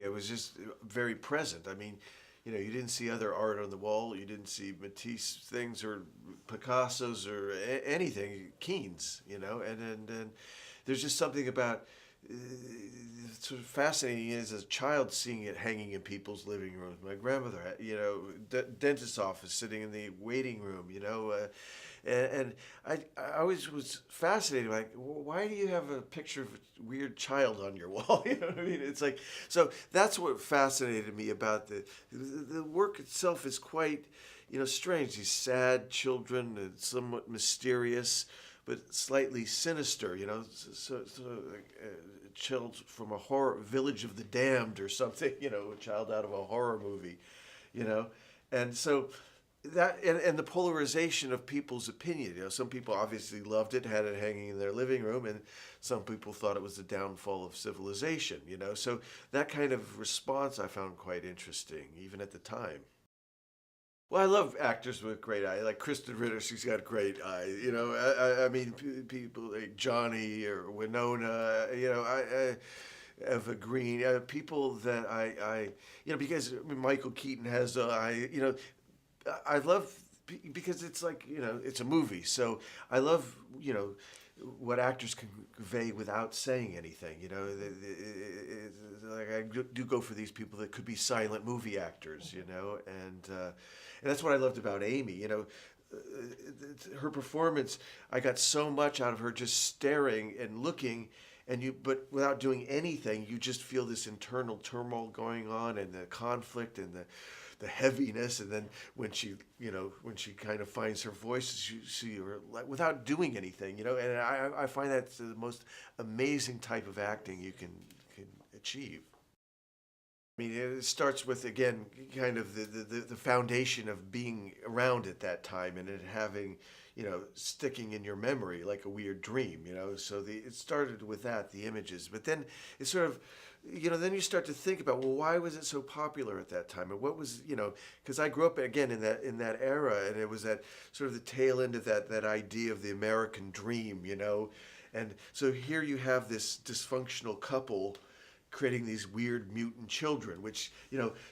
It was just very present. I mean, you didn't see other art on the wall. You didn't see Matisse things or Picasso's or anything, Keens, and there's just something about sort of fascinating as a child seeing it hanging in people's living rooms. My grandmother had, dentist's office, sitting in the waiting room, and I always was fascinated. Like, why do you have a picture of a weird child on your wall? You know what I mean? It's like, so that's what fascinated me about the work itself is quite, strange. These sad children and somewhat mysterious, but slightly sinister, so like a child from a horror village of the damned or something, a child out of a horror movie, and so that and the polarization of people's opinion. Some people obviously loved it, had it hanging in their living room, and some people thought it was the downfall of civilization. So that kind of response I found quite interesting, even at the time. Well, I love actors with great eyes, like Kristen Ritter. She's got great eyes. I mean, people like Johnny or Winona. Eva Green. People that because Michael Keaton has. I love because it's like it's a movie. So I love what actors can convey without saying anything. Like I do go for these people that could be silent movie actors. And that's what I loved about Amy. Her performance. I got so much out of her just staring and looking. But without doing anything, you just feel this internal turmoil going on, and the conflict, and the heaviness, and then when she kind of finds her voice, you see her like without doing anything, and I find that's the most amazing type of acting you can achieve. I mean, it starts with, again, kind of the foundation of being around at that time and it having, sticking in your memory like a weird dream, So it started with that, the images. But then it sort of, then you start to think about, well, why was it so popular at that time? And what was, because I grew up, again, in that era, and it was that sort of the tail end of that idea of the American dream, And so here you have this dysfunctional couple creating these weird mutant children, which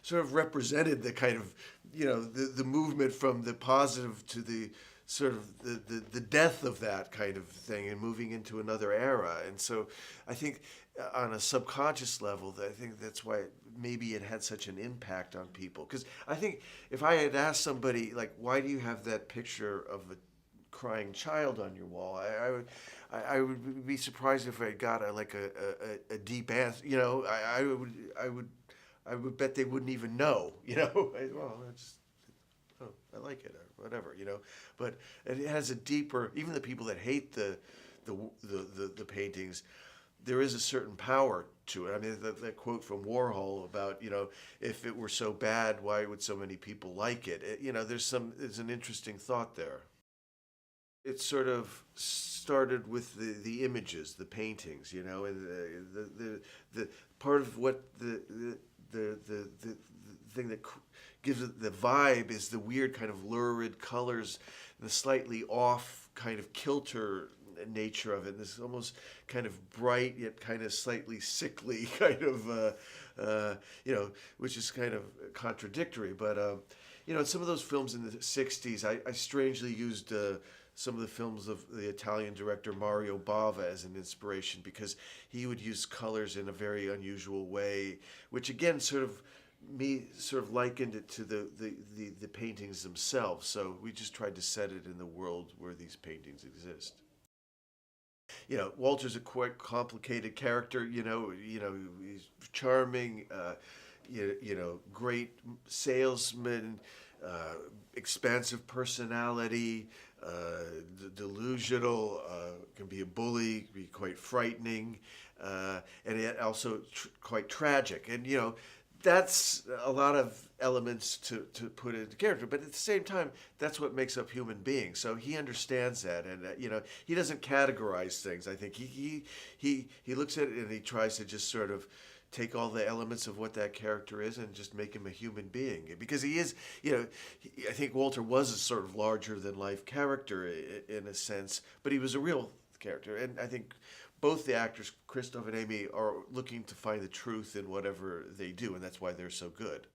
sort of represented the kind of the movement from the positive to the sort of the death of that kind of thing and moving into another era. And so I think on a subconscious level, I think that's why maybe it had such an impact on people. Because I think if I had asked somebody like, why do you have that picture of a crying child on your wall, I would be surprised if I got a deep answer. I would bet they wouldn't even know. Well, I like it or whatever. But it has a deeper. Even the people that hate the paintings, there is a certain power to it. I mean, that quote from Warhol about if it were so bad, why would so many people like it? There's an interesting thought there. It sort of started with the images, the paintings, and the part of what the thing that gives it the vibe is the weird kind of lurid colors, the slightly off kind of kilter nature of it. This almost kind of bright yet kind of slightly sickly kind of, which is kind of contradictory. But in some of those films in the '60s, I strangely used. Some of the films of the Italian director Mario Bava as an inspiration because he would use colors in a very unusual way, which again sort of likened it to the paintings themselves. So we just tried to set it in the world where these paintings exist. Walter's a quite complicated character. He's charming. Great salesman, expansive personality, delusional, can be a bully, can be quite frightening, and yet also quite tragic. And that's a lot of elements to put into character. But at the same time, that's what makes up human beings. So he understands that, and he doesn't categorize things. I think he looks at it and he tries to just sort of take all the elements of what that character is and just make him a human being. Because he is, I think Walter was a sort of larger than life character in a sense, but he was a real character. And I think both the actors, Christoph and Amy, are looking to find the truth in whatever they do, and that's why they're so good.